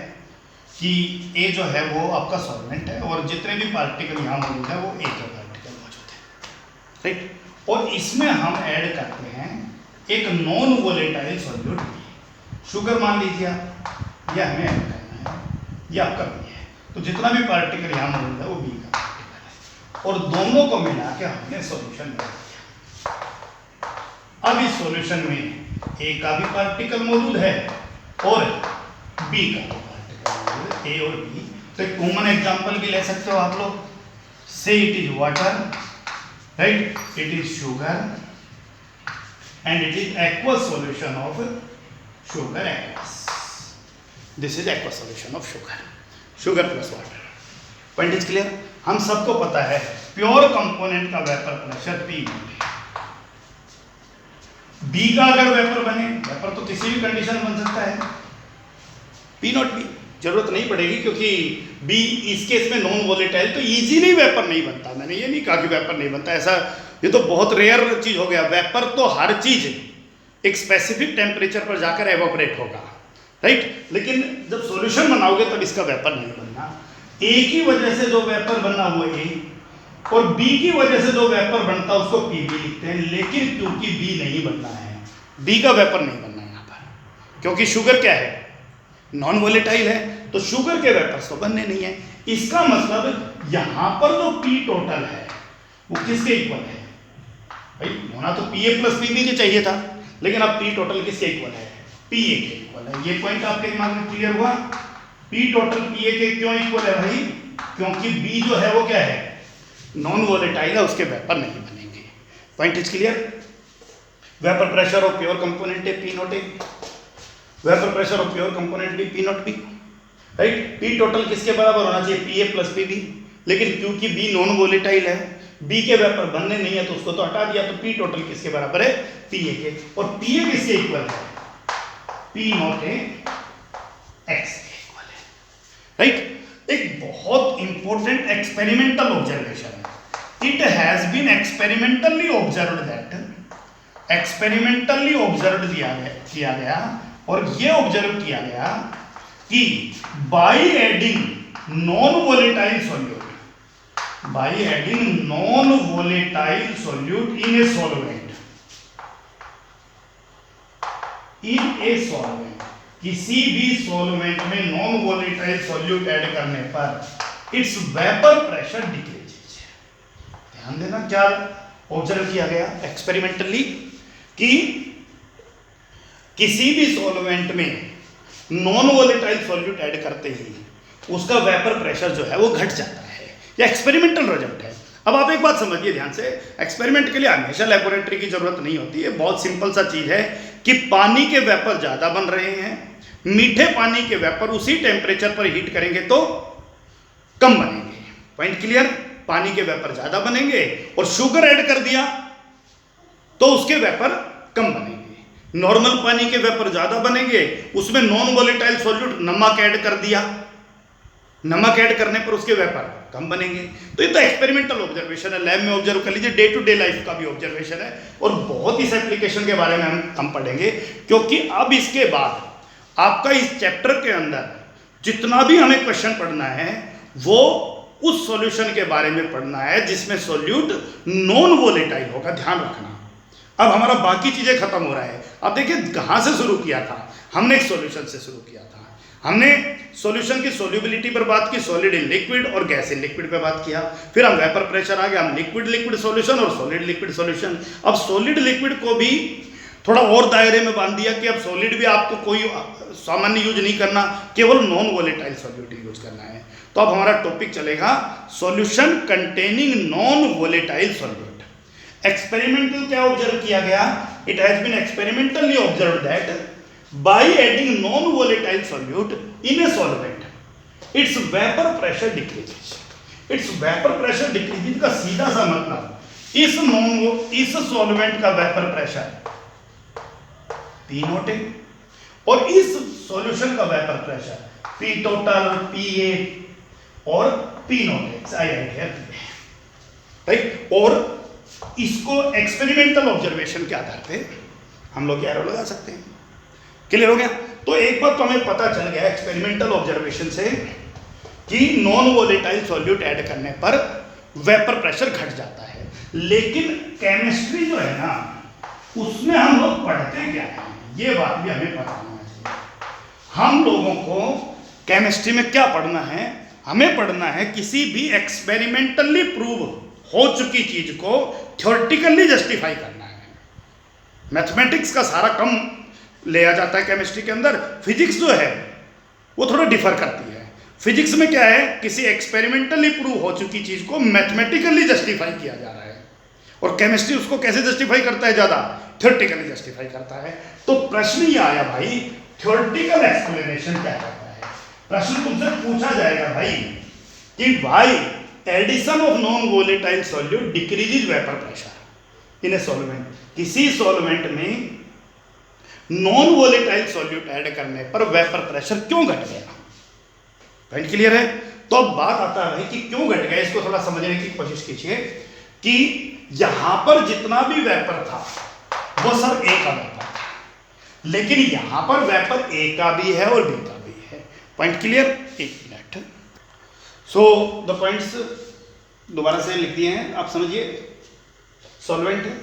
कि ए जो है वो आपका सॉल्वेंट है और जितने भी पार्टिकल यहां मौजूद है वो ए के पार्टिकल मौजूद है, राइट। और इसमें हम ऐड करते हैं एक non volatile solute B. Sugar मान लीजिए, यह हमें ऐड करना है, यह आपका बी है। तो जितना भी पार्टिकल यहां मौजूद है वो बी का पार्टिकल है और दोनों को मिला के हमने सॉल्यूशन बना दिया। अब इस सॉल्यूशन में ए का भी पार्टिकल मौजूद है और बी का भी पार्टिकल मौजूद है, ए और बी। तो एक कॉमन एग्जांपल भी ले सकते हो आप लोग। से it is water, right, it is sugar and it is aqueous solution of sugar aqueous. This is aqueous solution of sugar plus water. Point is clear? हम सबको पता है प्योर कंपोनेंट का वेपर प्रेशर P नॉट है। B का अगर vapour बने, vapour तो किसी भी कंडीशन बन सकता है, P नॉट B जरूरत नहीं पड़ेगी, क्योंकि B इस केस में नॉन वोलेटाइल, तो इजीली वेपर नहीं बनता। मैंने ये नहीं कहा कि वेपर नहीं बनता, ऐसा ये तो बहुत रेयर चीज हो गया। वेपर तो हर चीज एक स्पेसिफिक टेम्परेचर पर जाकर एवोपरेट होगा, राइट। लेकिन जब सॉल्यूशन बनाओगे तब इसका वेपर नहीं बनना। ए की वजह से जो वेपर बनना वो ए, और बी की वजह से जो वेपर बनता है उसको पी बी लिखते हैं। लेकिन क्योंकि बी नहीं बनना है, बी का वेपर नहीं बनना है यहाँ पर, क्योंकि शुगर क्या है? नॉन वोलेटाइल है, तो शुगर के वेपर्स तो बनने नहीं है। इसका मतलब यहां पर जो पी टोटल है वो किसके इक्वल है? भाई होना तो P A plus P B के चाहिए था, लेकिन अब पी टोटल किसके इक्वल है? पी ए के इक्वल है। ये पॉइंट आपके दिमाग में क्लियर हुआ? पी टोटल पी ए के क्यों इक्वल है भाई? क्योंकि बी जो है वो क्या है? नॉन वोलेटाइल है, उसके वेपर नहीं बनेंगे। Point is clear? Vapour pressure of pure component है P not A, vapour pressure of pure component भी P not B, right. P total किसके बराबर होना चाहिए? P A plus P B. लेकिन क्योंकि बी नॉन वोलेटाइल है, बी के वेपर बनने नहीं है, तो उसको तो हटा दिया। तो पी टोटल किसके बराबर है? पी ए के। और पी ए किसके इक्वल है? पी नॉट ए एक्स के इक्वल है, राइट। एक बहुत इंपॉर्टेंट एक्सपेरिमेंटल ऑब्जर्वेशन है। It has been experimentally observed that, experimentally observe किया गया और ये ऑब्जर्व किया गया कि by adding non volatile solute, by adding non volatile solute in a solvent, in a solvent, किसी भी सॉल्वेंट में नॉन वोलेटाइल सॉल्यूट ऐड करने पर इट्स वेपर प्रेशर डिक्रीजेज। ध्यान देना, क्या ऑब्जर्व किया गया एक्सपेरिमेंटली कि किसी भी सॉल्वेंट में नॉन वोलेटाइल सॉल्यूट ऐड करते ही उसका वेपर प्रेशर जो है वो घट जाता है। यह एक्सपेरिमेंटल रिजल्ट है। अब आप एक बात समझिए ध्यान से, एक्सपेरिमेंट के लिए हमेशा लेबोरेटरी की जरूरत नहीं होती है। बहुत सिंपल सा चीज है कि पानी के वेपर ज्यादा बन रहे हैं, मीठे पानी के वेपर उसी टेम्परेचर पर हीट करेंगे तो कम बनेंगे। Point clear? पानी के वेपर ज्यादा बनेंगे और शुगर ऐड कर दिया तो उसके वेपर कम बनेंगे। नॉर्मल पानी के वेपर ज्यादा बनेंगे, उसमें नॉन वोलेटाइल सॉल्यूट नमक ऐड कर दिया, नमक ऐड करने पर उसके वेपर कम बनेंगे। तो ये तो एक्सपेरिमेंटल ऑब्जर्वेशन है, लैब में ऑब्जर्व कर लीजिए, डे टू डे लाइफ का भी ऑब्जर्वेशन है और बहुत इस एप्लीकेशन के बारे में हम पढ़ेंगे, क्योंकि अब इसके बाद आपका इस चैप्टर के अंदर जितना भी हमें क्वेश्चन पढ़ना है वो उस सॉल्यूशन के बारे में पढ़ना है जिसमें सॉल्यूट नॉन वोलेटाइल होगा, ध्यान रखना। अब हमारा बाकी चीजें खत्म हो रहा है। अब देखिए कहां से शुरू किया था, हमने एक सॉल्यूशन से शुरू किया था। हमने सॉल्यूशन की सोल्यूबिलिटी पर बात की, सॉलिड इन लिक्विड और गैस इन लिक्विड पे बात किया। फिर हम वेपर प्रेशर आ गया, हम लिक्विड लिक्विड सॉल्यूशन और सॉलिड लिक्विड सॉल्यूशन। अब सॉलिड लिक्विड को भी थोड़ा और दायरे में बांध दिया कि अब सॉलिड भी आपको कोई सामान्य यूज नहीं करना, केवल नॉन वोलेटाइल सॉल्यूट यूज करना है। तो अब हमारा टॉपिक चलेगा solution containing non volatile solute. Experimental क्या ऑब्जर्व किया गया? It has been experimentally observe that by adding non-volatile solute in a solvent, its vapor pressure decreases. Its vapor pressure decreases का सीधा सा मतलब इस सॉल्वेंट का वेपर प्रेशर P नोट है और इस सॉल्यूशन का vapour pressure P total, PA और P नोट है, राइट। और इसको एक्सपेरिमेंटल ऑब्जर्वेशन के आधार पे हम लोग एरो लगा सकते हैं। क्लियर हो गया? तो एक बात तो हमें पता चल गया एक्सपेरिमेंटल ऑब्जर्वेशन से कि नॉन वोलेटाइल सॉल्यूट ऐड करने पर वेपर प्रेशर घट जाता है। लेकिन केमिस्ट्री जो है ना उसमें हम लोग पढ़ते क्या है, ये बात भी हमें पता होना चाहिए। हम लोगों को केमिस्ट्री में क्या पढ़ना है? हमें पढ़ना है किसी भी एक्सपेरिमेंटली प्रूव हो चुकी चीज को थ्योरेटिकली जस्टिफाई करना है। मैथमेटिक्स का सारा कम ले आ जाता है केमिस्ट्री के अंदर। फिजिक्स जो है वो थोड़ा डिफर करती है। फिजिक्स में क्या है, किसी एक्सपेरिमेंटली प्रूव हो चुकी चीज को मैथमेटिकली जस्टिफाई किया जा रहा है, और केमिस्ट्री उसको कैसे जस्टिफाई करता है? ज्यादा थ्योरेटिकली जस्टिफाई करता है। तो प्रश्न ये आया भाई, थ्योरेटिकल एक्सप्लेनेशन क्या करता है? प्रश्न तुमसे पूछा जाएगा भाई कि भाई addition of non volatile solute decreases vapour pressure in a solvent. किसी सॉल्वेंट में नॉन वोलेटाइल सॉल्यूट ऐड करने पर वेपर प्रेशर क्यों घट गया? पॉइंट क्लियर है? तो अब बात आता है कि क्यों घट गया, इसको थोड़ा समझने की कोशिश कीजिए कि यहां पर जितना भी वेपर था वो सब ए का वेपर था, लेकिन यहां पर वेपर ए का भी है और बी का भी है। Point clear? एक मिनट। सो द पॉइंट्स दोबारा से लिख दिए हैं, आप समझिए। सॉल्वेंट है,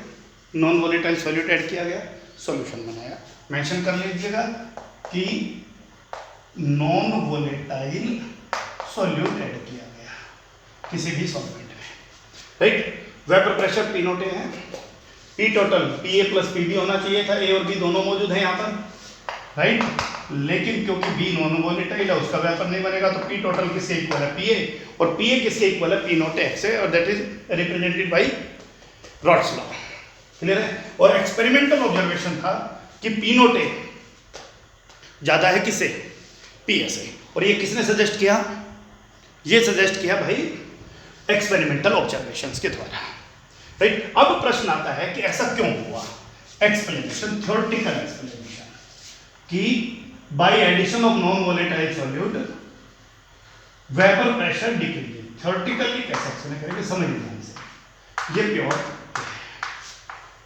नॉन वोलेटाइल सॉल्यूट ऐड किया गया, सॉल्यूशन बनाया। मेंशन कर लीजिएगा कि नॉन वोलेटाइल सॉल्यूट ऐड किया गया किसी भी सॉल्वेंट में, right. Vapour pressure P note है, P total PA plus PB होना चाहिए था, A और B दोनों मौजूद हैं यहाँ पर, राइट। लेकिन क्योंकि B नॉन वोलेटाइल है उसका वेपर नहीं बनेगा, तो P टोटल किसके इक्वल है? PA, और PA किसके इक्वल है? P नोट X है, और that is represented by rods law. Clear है? और एक्सपेरिमेंटल ऑब्जर्वेशन था कि P नोट A ज्यादा है किससे? PS से। और ये किसने सजेस्ट किया? ये सजेस्ट किया भाई एक्सपेरिमेंटल ऑब्जर्वेशंस के द्वारा, राइट। अब प्रश्न आता है कि ऐसा क्यों हुआ? एक्सप्लेनेशन, थ्योरेटिकल एक्सप्लेनेशन कि by addition of non volatile solute vapour pressure decrease. Theoretically कैसे एक्सप्लेन करेंगे, समझ लीजिए इसे। ये प्योर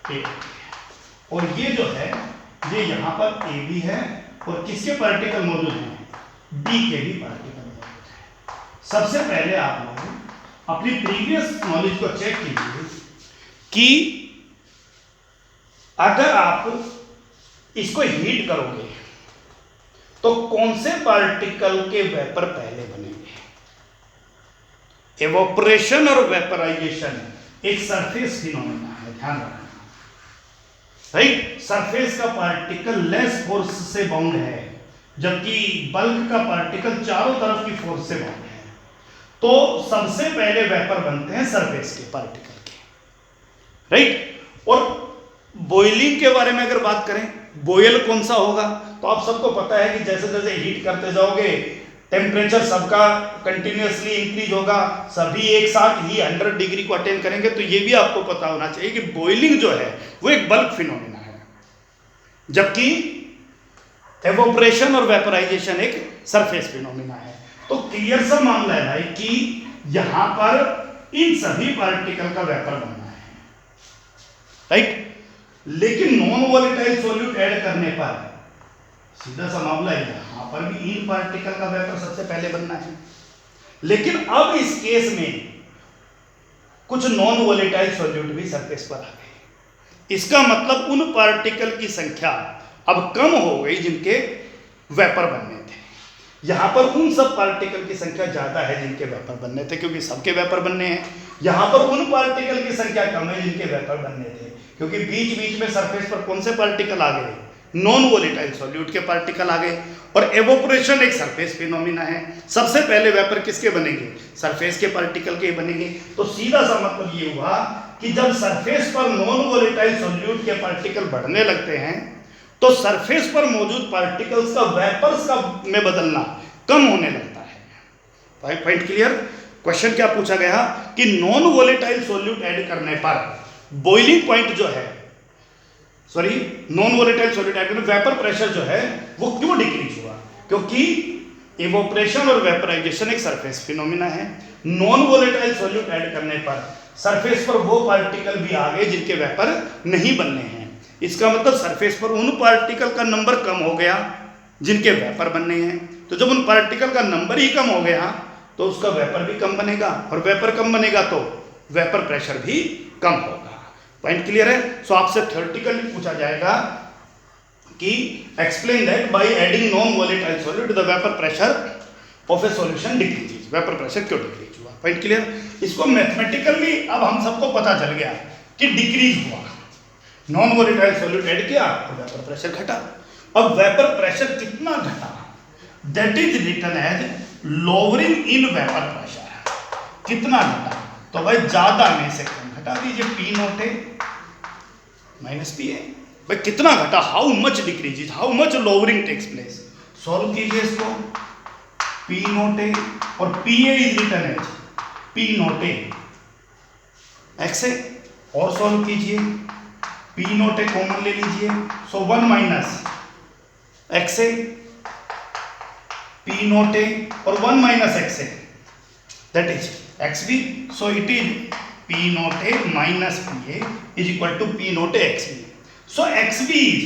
ए और ये जो है ये यहां पर ए भी है और किसके पार्टिकल मौजूद हैं? बी के भी पार्टिकल मौजूद है। सबसे पहले आप लोग अपनी प्रीवियस नॉलेज को चेक कीजिए कि अगर आप इसको हीट करोगे तो कौन से पार्टिकल के वेपर पहले बनेंगे? एवोपरेशन और वेपराइजेशन एक सरफेस फिनोमेना है, ध्यान रखना, राइट। सरफेस का पार्टिकल लेस फोर्स से बाउंड है, जबकि बल्क का पार्टिकल चारों तरफ की फोर्स से बाउंड है। तो सबसे पहले वेपर बनते हैं सरफेस के पार्टिकल के, राइट। और बॉइलिंग के बारे में अगर बात करें, बॉयल कौन सा होगा? तो आप सबको पता है कि जैसे जैसे हीट करते जाओगे टेम्परेचर सबका कंटिन्यूअसली इंक्रीज होगा, सभी एक साथ ही 100 डिग्री को अटेन करेंगे। तो ये भी आपको पता होना चाहिए कि बॉइलिंग जो है वो एक बल्क फिनोमेना है, जबकि एवोपरेशन और वेपराइजेशन एक सरफेस फिनोमेना है। तो क्लियर सा मामला है भाई कि यहां पर इन सभी पार्टिकल का वेपर बनना है, राइट। लेकिन नॉन वोलेटाइल सॉल्यूट ऐड करने पर सीधा सा मामला है, यहां पर भी इन पार्टिकल का वेपर सबसे पहले बनना है। लेकिन अब इस केस में कुछ नॉन वोलेटाइल सॉल्यूट भी सरफेस पर आ गए। इसका मतलब उन पार्टिकल की संख्या अब कम हो गई जिनके वेपर बनने थे। यहां पर उन सब पार्टिकल की संख्या ज्यादा है जिनके वेपर बनने थे, क्योंकि सबके वेपर बनने हैं। यहां पर उन पार्टिकल की संख्या कम है जिनके वेपर बनने थे, क्योंकि बीच बीच में सरफेस पर कौन से पार्टिकल आ गए? नॉन वोलेटाइल सॉल्यूट के पार्टिकल आ गए। और एवोपरेशन एक सरफेस फिनोमिना है, सबसे पहले वेपर किसके बनेंगे? सरफेस के पार्टिकल के बनेंगे। तो सीधा सा मतलब ये हुआ कि जब सरफेस पर नॉन वोलेटाइल सॉल्यूट के पार्टिकल बढ़ने लगते हैं तो सरफेस पर मौजूद पार्टिकल्स का वेपर्स का में बदलना कम होने लगता है। Point clear? क्वेश्चन क्या पूछा गया कि नॉन वोलेटाइल सॉल्यूट ऐड करने पर बॉइलिंग पॉइंट जो है, sorry non volatile solute add करने वेपर प्रेशर जो है वो क्यों डिक्रीज हुआ? क्योंकि इवोपरेशन और वेपराइजेशन एक सरफेस फिनोमिना है। नॉन वोलेटाइल सॉल्यूट ऐड करने पर सरफेस पर वो पार्टिकल भी आ गए जिनके वेपर नहीं बनने हैं। इसका मतलब सरफेस पर उन पार्टिकल का नंबर कम हो गया जिनके वेपर बनने हैं। तो जब उन पार्टिकल का नंबर ही कम हो गया तो उसका वेपर भी कम बनेगा, और वेपर कम बनेगा तो वेपर प्रेशर भी कम होगा। पॉइंट क्लियर है? सो आपसे थ्योरेटिकली पूछा जाएगा कि explain that by adding non volatile solute the vapour pressure of A solution decreases. Vapour pressure क्यों डिक्रीज हुआ? Point clear? इसको मैथमेटिकली अब हम सबको पता चल गया कि डिक्रीज हुआ, नॉन वोलेटाइल सॉल्यूट ऐड किया और वेपर प्रेशर घटा। अब वेपर प्रेशर कितना घटा? That is written as lowering in vapour pressure. कितना घटा? तो भाई ज्यादा में से कम घटा दीजिए, P note A minus P A. भाई कितना घटा? How much decrease, how much lowering takes place. Solve कीजिए इसको, पी नोट ए और P A is written as P note A X A. और सॉल्व कीजिए, पी नोट ए कॉमन ले लीजिए, so 1 minus X A, P note A और 1 minus X A that is X B. So it is P note A minus P A is equal to P note A X B. So X B is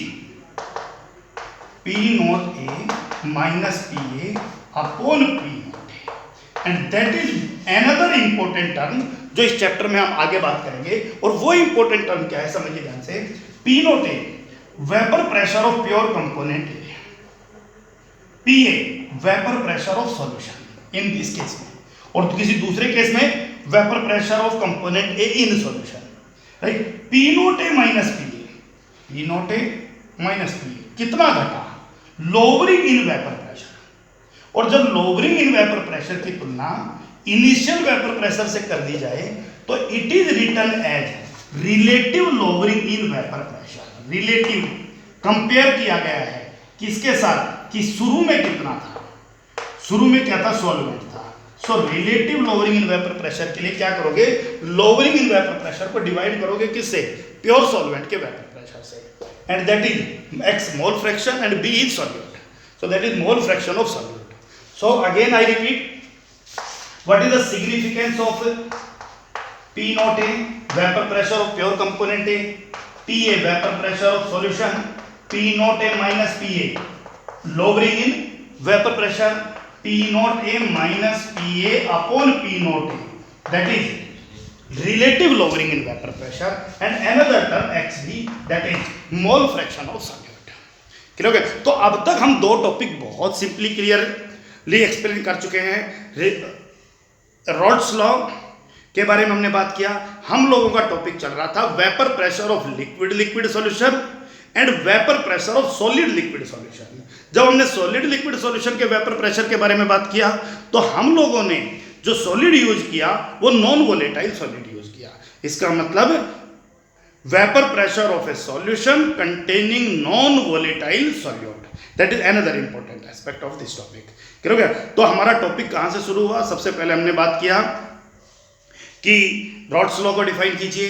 P note A minus P A upon P note A, and that is another important term जो इस chapter में हम आगे बात करेंगे। और वो important term क्या है समझिए ध्यान से। P note A vapour pressure of pure component A, P A vapour pressure of solution in this case में, और किसी दूसरे केस में vapour pressure of component A in solution, right. P note A minus P A, P note A minus P ए कितना घटा? Lowering in vapour pressure. और जब lowering in vapour pressure की तुलना इनिशियल वेपर प्रेशर से कर दी जाए तो it is written as relative lowering in vapour pressure. Relative compare किया गया है किसके साथ? कि शुरू में कितना था, शुरू में क्या था? सॉल्वेंट था। So relative lowering in vapour pressure के लिए क्या करोगे? लोअरिंग इन वेपर प्रेशर को डिवाइड करोगे किससे? प्योर सॉल्वेंट के वेपर प्रेशर से, and that is X mole fraction and B is solute. So that is mole fraction of solute. So again I repeat, what is the significance of P naught A vapor pressure of pure component A, PA vapor pressure of solution, P naught A minus PA lowering in vapor pressure, P naught A minus PA upon P naught A, that is relative lowering in vapor pressure, and another term XB that is mole fraction of solute। Clear हो गया? तो अब तक हम दो topic बहुत simply clearly explain कर चुके हैं। रॉड्स लॉ के बारे में हमने बात किया। हम लोगों का टॉपिक चल रहा था vapour pressure of liquid liquid solution and vapour pressure of solid liquid solution. जब हमने सॉलिड लिक्विड सॉल्यूशन के वेपर प्रेशर के बारे में बात किया तो हम लोगों ने जो सॉलिड यूज किया वो नॉन वोलेटाइल सॉलिड यूज किया। इसका मतलब vapor pressure of a solution containing non-volatile solute. That is another important aspect of this topic. Clear हो गया? तो हमारा टॉपिक कहाँ से शुरू हुआ? सबसे पहले हमने बात किया कि रॉड्स लॉ को डिफाइन कीजिए।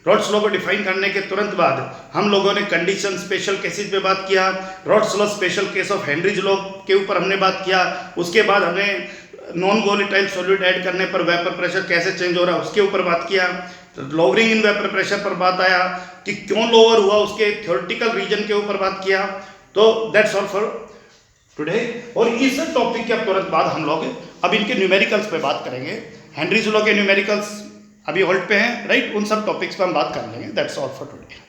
रॉड्स लॉ को डिफाइन करने के तुरंत बाद हम लोगों ने कंडीशन स्पेशल केसेस पे बात किया। Rods law special case of Henry's law के ऊपर हमने बात किया। उसके बाद हमने नॉन वोलेटाइल सॉल्यूट ऐड करने पर वेपर प्रेशर कैसे चेंज हो रहा है उसके ऊपर बात किया। लोअरिंग इन वेपर प्रेशर पर बात आया कि क्यों लोअर हुआ, उसके थ्योरेटिकल रीजन के ऊपर बात किया। तो दैट्स ऑल फॉर टुडे। और इस टॉपिक के तुरंत बाद हम लोग अब इनके न्यूमेरिकल्स पे बात करेंगे। हेनरीज लॉ के न्यूमेरिकल्स अभी होल्ड पे हैं, राइट? उन सब टॉपिक्स पे हम बात कर लेंगे। That's all for today.